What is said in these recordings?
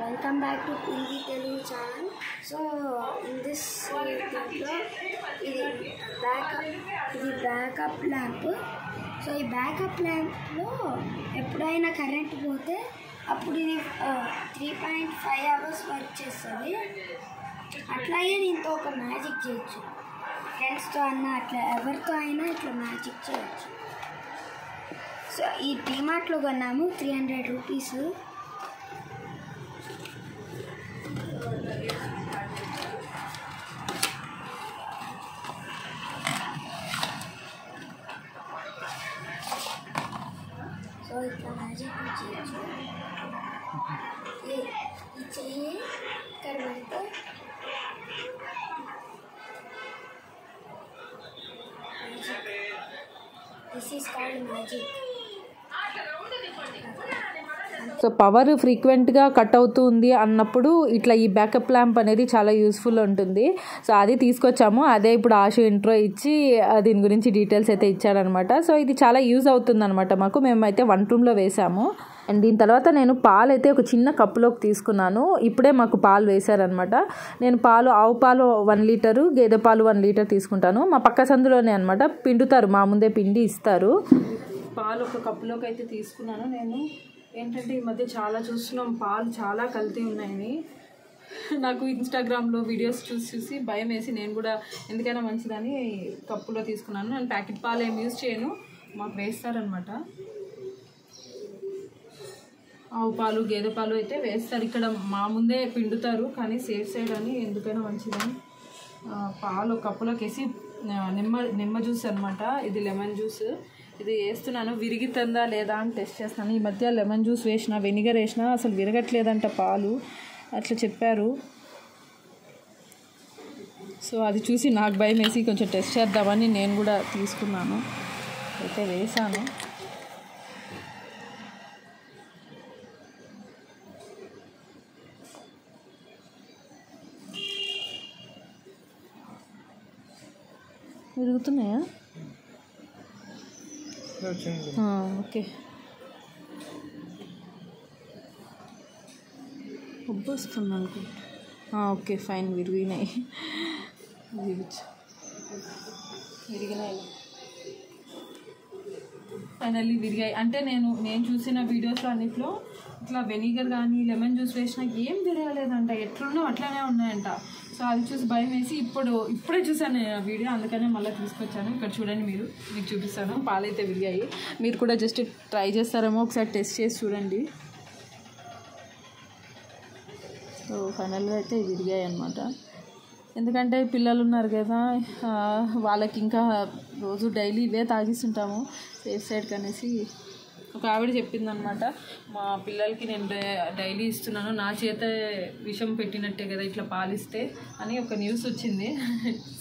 Welcome back to Hindi Telugu channel. So in this video, ఇది backup lamp. So ఈ backup ల్యాంప్లో ఎప్పుడైనా current పోతే అప్పుడు ఇది 3.5 hours వర్క్ చేస్తుంది. అట్లాగే దీంతో ఒక మ్యాజిక్ చేయొచ్చు. ఫ్రెండ్స్తో అన్నా అట్లా ఎవరితో అయినా ఇట్లా మ్యాజిక్ చేయొచ్చు. సో ఈ డిమార్ట్లో కొన్నాము 300 రూపీస్. సో ఇట్లా మ్యాజిక్ చేయొచ్చు. ఈ చెయ్యి ఇక్కడ పెడితే this is called magic. So power ఫ్రీక్వెంట్గా కట్ అవుతుంది అన్నప్పుడు ఇట్లా ఈ బ్యాకప్ ల్యాంప్ అనేది చాలా యూస్ఫుల్ ఉంటుంది. సో అది తీసుకొచ్చాము. అదే ఇప్పుడు ఆశు ఇంట్రో ఇచ్చి దీని గురించి డీటెయిల్స్ అయితే ఇచ్చారనమాట. సో ఇది చాలా యూజ్ అవుతుంది అనమాట మాకు. మేమైతే వంట రూమ్లో వేసాము. అండ్ దీని తర్వాత నేను పాలు అయితే ఒక చిన్న కప్పులోకి తీసుకున్నాను. ఇప్పుడే మాకు పాలు వేశారనమాట. నేను ఆవు పాలు 1 లీటరు, గేదె పాలు 1 లీటర్ తీసుకుంటాను. మా పక్క సందులోనే అనమాట, పిండుతారు, మా ముందే పిండి ఇస్తారు. పాలు ఒక కప్పులోకి అయితే తీసుకున్నాను. నేను ఏంటంటే ఈ మధ్య చాలా చూస్తున్నాం, పాలు చాలా కల్తీ ఉన్నాయని. నాకు ఇన్స్టాగ్రామ్లో వీడియోస్ చూసి భయం వేసి నేను కూడా ఎందుకైనా మంచిదని కప్పులో తీసుకున్నాను. నేను ప్యాకెట్ పాలు ఏం యూజ్ చేయను, మాకు వేస్తారనమాట. ఆవు పాలు గేదె పాలు అయితే వేస్తారు, ఇక్కడ మా ముందే పిండుతారు. కానీ సేఫ్ సైడ్ అని ఎందుకైనా మంచిదని పాలు కప్పులోకి వేసి నిమ్మ జ్యూస్ అనమాట, ఇది లెమన్ జ్యూస్, ఇది వేస్తున్నాను. విరుగుతుందా లేదా అని టెస్ట్ చేస్తాను. ఈ మధ్య లెమన్ జ్యూస్ వేసిన, వెనిగర్ వేసినా అసలు విరగట్లేదంట పాలు, అట్లా చెప్పారు. సో అది చూసి నాకు భయం వేసి కొంచెం టెస్ట్ చేద్దామని నేను కూడా తీసుకున్నాను. అయితే వేసాను. విరుగుతున్నాయా? ఓకే, ఉబ్బొస్తుంది అనుకుంటా. ఓకే ఫైన్, విరిగినాయి. ఫైనల్లీ విరిగాయి. అంటే నేను చూసిన వీడియోస్లో అన్నిట్లో ఇట్లా వెనిగర్ కానీ లెమన్ జ్యూస్ వేసినా ఏం విరగలేదంట, ఎట్లున్నా అట్లానే ఉన్నాయంట. సో అది చూసి భయం వేసి ఇప్పుడే చూసాను నేను ఆ వీడియో, అందుకనే మళ్ళీ తీసుకొచ్చాను. ఇక్కడ చూడండి, మీకు చూపిస్తాను. పాలైతే విరిగాయి. మీరు కూడా జస్ట్ ట్రై చేస్తారేమో, ఒకసారి టెస్ట్ చేసి చూడండి. సో ఫైనల్గా అయితే విరిగాయి అన్నమాట. ఎందుకంటే పిల్లలు ఉన్నారు కదా, వాళ్ళకి ఇంకా రోజు డైలీ ఇవే తాగిస్తుంటాము సేఫ్ సైడ్కి అనేసి ఒక ఆవిడ చెప్పిందనమాట. మా పిల్లలకి నేను డైలీ ఇస్తున్నాను, నా చేత విషం పెట్టినట్టే కదా ఇట్లా పాలిస్తే అని ఒక న్యూస్ వచ్చింది.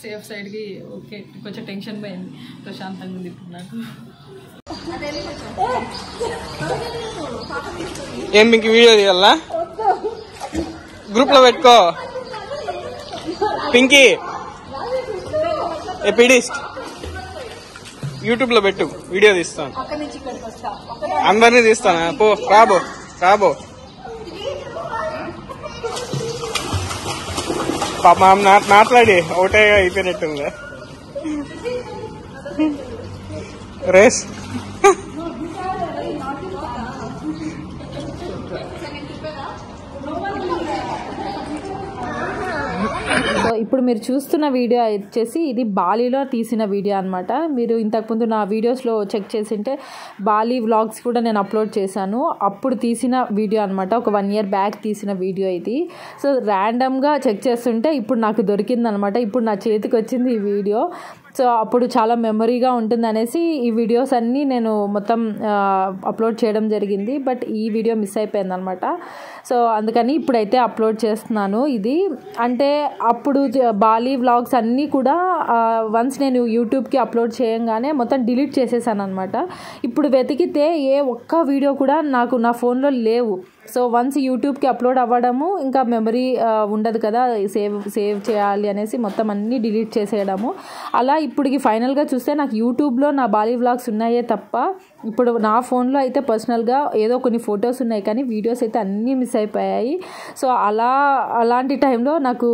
సేఫ్ సైడ్కి ఓకే, కొంచెం టెన్షన్ పోయింది, ప్రశాంతంగా ఉంది ఇప్పుడు నాకు. ఏం మీకు వీడియో తీయాలా? గ్రూప్లో పెట్టుకో. పింకీ ఎపిడిస్ట్ యూట్యూబ్లో పెట్టు, వీడియో తీస్తాను. అందరినీ తీస్తానా? రాబో పాప మాట్లాడి ఒకటే అయిపోయినట్టుంది రేస్. సో ఇప్పుడు మీరు చూస్తున్న వీడియో వచ్చేసి ఇది బాలీలో తీసిన వీడియో అనమాట. మీరు ఇంతకుముందు నా వీడియోస్లో చెక్ చేసింటే బాలీ వ్లాగ్స్ కూడా నేను అప్లోడ్ చేశాను, అప్పుడు తీసిన వీడియో అనమాట. ఒక 1 year బ్యాక్ తీసిన వీడియో ఇది. సో ర్యాండమ్గా చెక్ చేస్తుంటే ఇప్పుడు నాకు దొరికిందనమాట. ఇప్పుడు నా చేతికి వచ్చింది ఈ వీడియో. సో అప్పుడు చాలా మెమరీగా ఉంటుంది అనేసి ఈ వీడియోస్ అన్నీ నేను మొత్తం అప్లోడ్ చేయడం జరిగింది. బట్ ఈ వీడియో మిస్ అయిపోయింది అనమాట. సో అందుకని ఇప్పుడైతే అప్లోడ్ చేస్తున్నాను. ఇది అంటే అప్పుడు బాలీ వ్లాగ్స్ అన్నీ కూడా వన్స్ నేను యూట్యూబ్కి అప్లోడ్ చేయంగానే మొత్తం డిలీట్ చేసేసాను అనమాట. ఇప్పుడు వెతికితే ఏ ఒక్క వీడియో కూడా నాకు నా ఫోన్లో లేవు. సో వన్స్ యూట్యూబ్కి అప్లోడ్ అవ్వడము ఇంకా మెమరీ ఉండదు కదా, సేవ్ చేయాలి అనేసి మొత్తం అన్నీ డిలీట్ చేసేయడము. అలా ఇప్పటికి ఫైనల్గా చూస్తే నాకు యూట్యూబ్లో నా బాలీ వ్లాగ్స్ ఉన్నాయే తప్ప ఇప్పుడు నా ఫోన్లో అయితే పర్సనల్గా ఏదో కొన్ని ఫొటోస్ ఉన్నాయి కానీ వీడియోస్ అయితే అన్నీ మిస్ అయిపోయాయి. సో అలాంటి టైంలో నాకు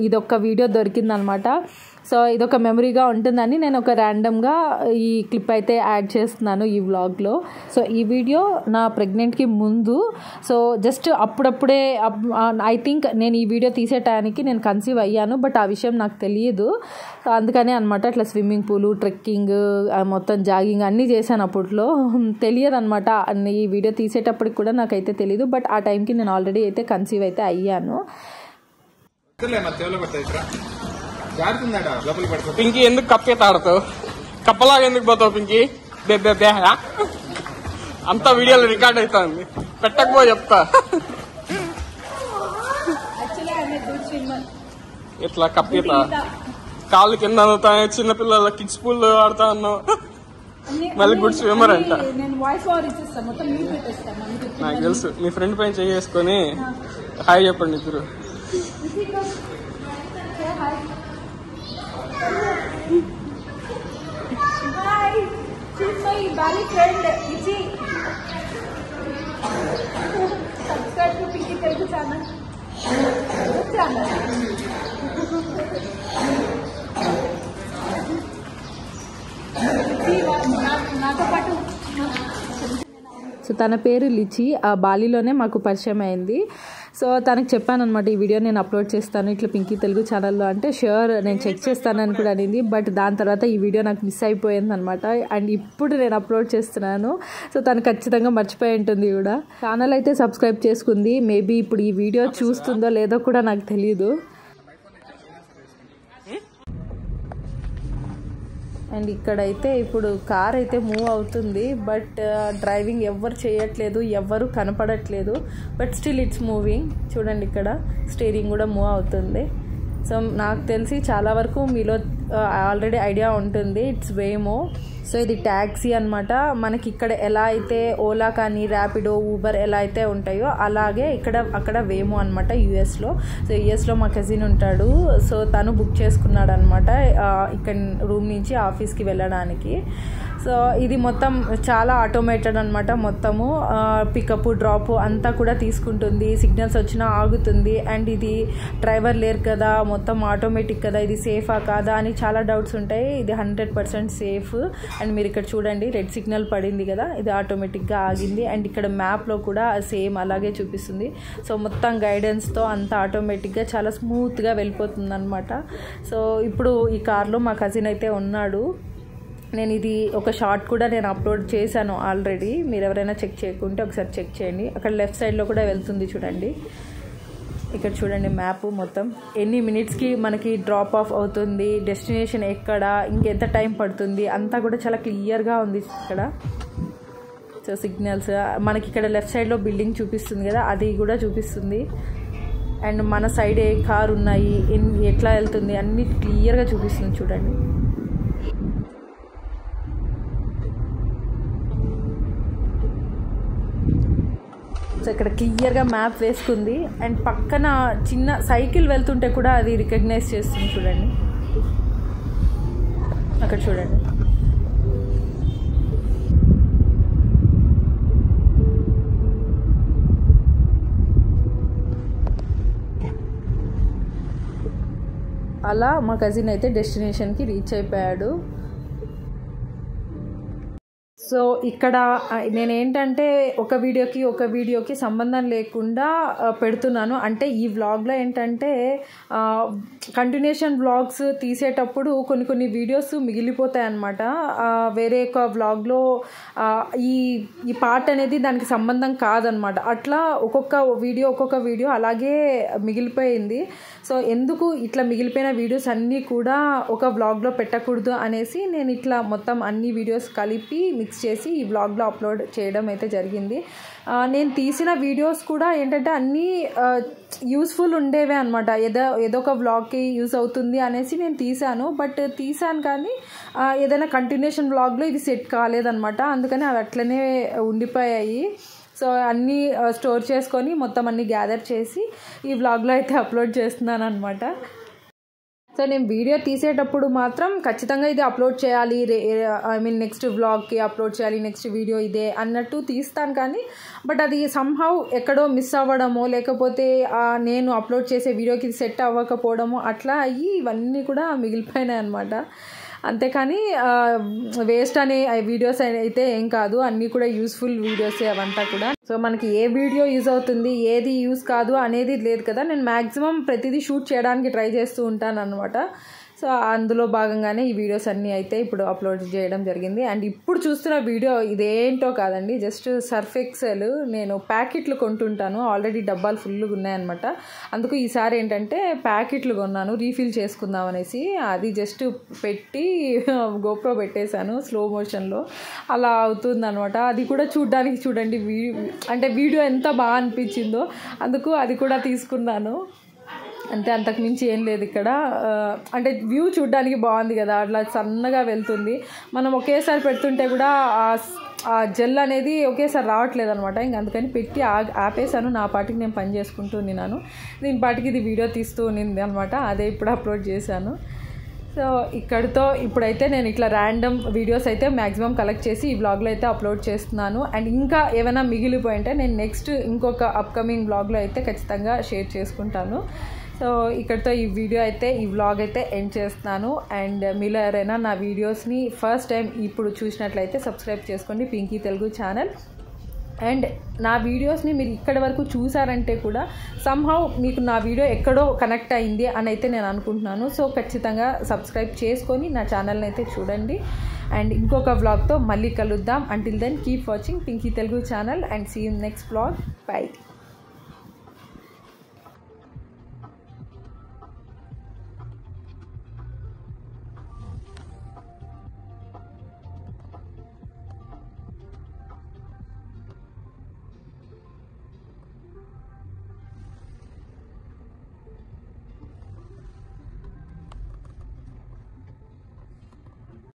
ఇదొక్క వీడియో దొరికిందనమాట. సో ఇదొక మెమరీగా ఉంటుందని నేను ఒక ర్యాండమ్గా ఈ క్లిప్ అయితే యాడ్ చేస్తున్నాను ఈ వ్లాగ్లో. సో ఈ వీడియో నా ప్రెగ్నెంట్కి ముందు, సో జస్ట్ అప్పుడప్పుడే ఐ థింక్ నేను ఈ వీడియో తీసే టైంకి నేను కన్సీవ్ అయ్యాను, బట్ ఆ విషయం నాకు తెలియదు. అందుకనే అనమాట అట్లా స్విమ్మింగ్ పూలు, ట్రెక్కింగ్, మొత్తం జాగింగ్ అన్నీ చేశాను. అప్పట్లో తెలియదు అనమాట, ఈ వీడియో తీసేటప్పటికి కూడా నాకైతే తెలియదు. బట్ ఆ టైంకి నేను ఆల్రెడీ అయితే కన్సీవ్ అయితే అయ్యాను. పింకీ ఎందుకు కప్పేత ఆడతావు? కప్పలాగా ఎందుకు పోతావు పింకీ? బే అంతా వీడియోలో రికార్డ్ అవుతుంది, పెట్టకపో చెప్తా. ఇట్లా కప్పేత కాళ్ళు కింద అందుతాయి, చిన్నపిల్లల కిడ్స్ పూల్ ఆడుతా ఉన్నావు, మళ్ళీ గుడ్ స్విమ్మర్ అంట. నాకు తెలుసు, మీ ఫ్రెండ్ పైన చేసుకొని హాయ్ చెప్పండి ఇద్దరు. Hi, she's my Bali friend, Ichi. Subscribe to Pinky Telugu channel. నాతో పాటు. సో తన పేరు లిచి, ఆ బాలీలోనే మాకు పరిచయం అయింది. సో తనకు చెప్పాను అనమాట, ఈ వీడియో నేను అప్లోడ్ చేస్తాను ఇట్లా పింకీ తెలుగు ఛానల్లో అంటే, ష్యూర్ నేను చెక్ చేస్తానని కూడా అనింది. బట్ దాని తర్వాత ఈ వీడియో నాకు మిస్ అయిపోయింది అనమాట. అండ్ ఇప్పుడు నేను అప్లోడ్ చేస్తున్నాను. సో తను ఖచ్చితంగా మర్చిపోయి ఉంటుంది కూడా. ఛానల్ అయితే సబ్స్క్రైబ్ చేసుకుంది. మేబీ ఇప్పుడు ఈ వీడియో చూస్తుందో లేదో కూడా నాకు తెలియదు. అండ్ ఇక్కడైతే ఇప్పుడు కార్ అయితే మూవ్ అవుతుంది, బట్ డ్రైవింగ్ ఎవ్వరు చేయట్లేదు, ఎవ్వరు కనపడట్లేదు. But still it's moving. చూడండి ఇక్కడ స్టీరింగ్ కూడా మూవ్ అవుతుంది. సో నాకు తెలిసి చాలా వరకు మీలో ఆల్రెడీ ఐడియా ఉంటుంది, ఇట్స్ వేమో. సో ఇది ట్యాక్సీ అనమాట. మనకి ఇక్కడ ఎలా అయితే ఓలా కానీ ర్యాపిడో, ఊబర్ ఎలా అయితే ఉంటాయో అలాగే అక్కడ వేమో అనమాట యూఎస్లో. సో యూఎస్లో మా కజిన్ ఉంటాడు, సో తను బుక్ చేసుకున్నాడు అనమాట ఇక్కడ రూమ్ నుంచి ఆఫీస్కి వెళ్ళడానికి. సో ఇది మొత్తం చాలా ఆటోమేటెడ్ అనమాట. మొత్తము పికప్ డ్రాప్ అంతా కూడా తీసుకుంటుంది, సిగ్నల్స్ వచ్చినా ఆగుతుంది. అండ్ ఇది డ్రైవర్ లేరు కదా, మొత్తం ఆటోమేటిక్ కదా, ఇది సేఫా కాదా అని చాలా డౌట్స్ ఉంటాయి. ఇది 100% సేఫ్. అండ్ మీరు ఇక్కడ చూడండి, రెడ్ సిగ్నల్ పడింది కదా, ఇది ఆటోమేటిక్గా ఆగింది. అండ్ ఇక్కడ మ్యాప్లో కూడా సేమ్ అలాగే చూపిస్తుంది. సో మొత్తం గైడెన్స్తో అంత ఆటోమేటిక్గా చాలా స్మూత్గా వెళ్ళిపోతుంది అనమాట. సో ఇప్పుడు ఈ కార్లో మా కజిన్ అయితే ఉన్నాడు. నేను ఇది ఒక షార్ట్ కూడా నేను అప్లోడ్ చేశాను ఆల్రెడీ. మీరు ఎవరైనా చెక్ చేయకుంటే ఒకసారి చెక్ చేయండి. అక్కడ లెఫ్ట్ సైడ్లో కూడా వెళ్తుంది చూడండి. ఇక్కడ చూడండి మ్యాప్ మొత్తం ఎన్ని మినిట్స్కి మనకి డ్రాప్ ఆఫ్ అవుతుంది, డెస్టినేషన్ ఎక్కడ, ఇంకెంత టైం పడుతుంది అంతా కూడా చాలా క్లియర్గా ఉంది ఇక్కడ. సో సిగ్నల్స్ మనకి ఇక్కడ లెఫ్ట్ సైడ్లో బిల్డింగ్ చూపిస్తుంది కదా, అది కూడా చూపిస్తుంది. అండ్ మన సైడ్ ఏ కార్ ఉన్నాయి, ఎట్లా వెళ్తుంది అన్ని క్లియర్గా చూపిస్తుంది చూడండి. సో ఇక్కడ క్లియర్గా మ్యాప్ వేసుకుంది. అండ్ పక్కన చిన్న సైకిల్ వెళ్తుంటే కూడా అది రికగ్నైజ్ చేస్తుంది చూడండి. అక్కడ చూడండి. అలా మా కజిన్ అయితే డెస్టినేషన్కి రీచ్ అయిపోయాడు. సో ఇక్కడ నేనేంటంటే ఒక వీడియోకి సంబంధం లేకుండా పెడుతున్నాను. అంటే ఈ వ్లాగ్లో ఏంటంటే కంటిన్యూషన్ వ్లాగ్స్ తీసేటప్పుడు కొన్ని వీడియోస్ మిగిలిపోతాయి అన్నమాట. వేరే ఒక వ్లాగ్లో ఈ పార్ట్ అనేది దానికి సంబంధం కాదనమాట. అట్లా ఒక్కొక్క వీడియో అలాగే మిగిలిపోయింది. సో ఎందుకు ఇట్లా మిగిలిపోయిన వీడియోస్ అన్నీ కూడా ఒక వ్లాగ్లో పెట్టకూడదు అనేసి నేను ఇట్లా మొత్తం అన్ని వీడియోస్ కలిపి మిక్స్ చేసి ఈ వ్లాగ్లో అప్లోడ్ చేయడం అయితే జరిగింది. నేను తీసిన వీడియోస్ కూడా ఏంటంటే అన్నీ యూస్ఫుల్ ఉండేవే అనమాట. ఏదో ఒక వ్లాగ్కి యూజ్ అవుతుంది అనేసి నేను తీసాను కానీ ఏదైనా కంటిన్యూషన్ వ్లాగ్లో ఇవి సెట్ కాలేదన్నమాట. అందుకని అవి అట్లనే ఉండిపోయాయి. సో అన్నీ స్టోర్ చేసుకొని మొత్తం అన్నీ గ్యాదర్ చేసి ఈ వ్లాగ్లో అయితే అప్లోడ్ చేస్తున్నాను అనమాట. సో నేను వీడియో తీసేటప్పుడు మాత్రం ఖచ్చితంగా ఇది అప్లోడ్ చేయాలి, నెక్స్ట్ వ్లాగ్కి అప్లోడ్ చేయాలి, నెక్స్ట్ వీడియో ఇదే అన్నట్టు తీస్తాను. కానీ బట్ అది సంహౌ ఎక్కడో మిస్ అవ్వడమో లేకపోతే నేను అప్లోడ్ చేసే వీడియోకి సెట్ అవ్వకపోవడమో అట్లా అయ్యి ఇవన్నీ కూడా మిగిలిపోయినాయి అనమాట. అంతేకాని వేస్ట్ అనే వీడియోస్ అయితే ఏం కాదు, అన్నీ కూడా యూస్ఫుల్ వీడియోసే అవంతా కూడా. సో మనకి ఏ వీడియో యూజ్ అవుతుంది ఏది యూజ్ కాదు అనేది లేదు కదా. నేను మ్యాక్సిమం ప్రతిదీ షూట్ చేయడానికి ట్రై చేస్తూ ఉంటాను అనమాట. సో అందులో భాగంగానే ఈ వీడియోస్ అన్నీ అయితే ఇప్పుడు అప్లోడ్ చేయడం జరిగింది. అండ్ ఇప్పుడు చూస్తున్న వీడియో ఇదేంటో కాదండి, జస్ట్ సర్ఫ్ ఎక్సెల్ నేను ప్యాకెట్లు కొంటుంటాను, ఆల్రెడీ డబ్బాలు ఫుల్గా ఉన్నాయన్నమాట. అందుకు ఈసారి ఏంటంటే ప్యాకెట్లు కొన్నాను రీఫిల్ చేసుకుందాం అనేసి. అది జస్ట్ పెట్టి గోప్రో పెట్టేశాను స్లో మోషన్లో, అలా అవుతుంది అనమాట. అది కూడా చూడ్డానికి చూడండి అంటే వీడియో ఎంత బాగా అనిపించిందో, అందుకు అది కూడా తీసుకున్నాను. అంతే, అంతకుమించి ఏం లేదు ఇక్కడ. అంటే వ్యూ చూడ్డానికి బాగుంది కదా, అట్లా సన్నగా వెళ్తుంది. మనం ఒకేసారి పెడుతుంటే కూడా ఆ జెల్ అనేది ఒకేసారి రావట్లేదు అనమాట. ఇంక అందుకని పెట్టి ఆపేసాను, నా పాటికి నేను పని చేసుకుంటూ ఉన్నాను. దీని పాటికి ఇది వీడియో తీస్తూ ఉన్నింది అనమాట, అదే ఇప్పుడు అప్లోడ్ చేశాను. సో ఇక్కడితో ఇప్పుడైతే నేను ఇట్లా ర్యాండమ్ వీడియోస్ అయితే మ్యాక్సిమం కలెక్ట్ చేసి ఈ వ్లాగ్లో అయితే అప్లోడ్ చేస్తున్నాను. అండ్ ఇంకా ఏమైనా మిగిలిపోయింటే నేను నెక్స్ట్ ఇంకొక అప్కమింగ్ వ్లాగ్లో అయితే ఖచ్చితంగా షేర్ చేసుకుంటాను. సో ఇక్కడితో ఈ వ్లాగ్ అయితే ఎండ్ చేస్తున్నాను. అండ్ మీలో ఎవరైనా నా వీడియోస్ని ఫస్ట్ టైం ఇప్పుడు చూసినట్లయితే సబ్స్క్రైబ్ చేసుకోండి పింకీ తెలుగు ఛానల్. అండ్ నా వీడియోస్ని మీరు ఇక్కడి వరకు చూసారంటే కూడా సంహౌ మీకు నా వీడియో ఎక్కడో కనెక్ట్ అయింది అని అయితే నేను అనుకుంటున్నాను. సో ఖచ్చితంగా సబ్స్క్రైబ్ చేసుకొని నా ఛానల్ని అయితే చూడండి. అండ్ ఇంకొక వ్లాగ్తో మళ్ళీ కలుద్దాం. Until then keep watching Pinky Telugu channel and see you next vlog. By.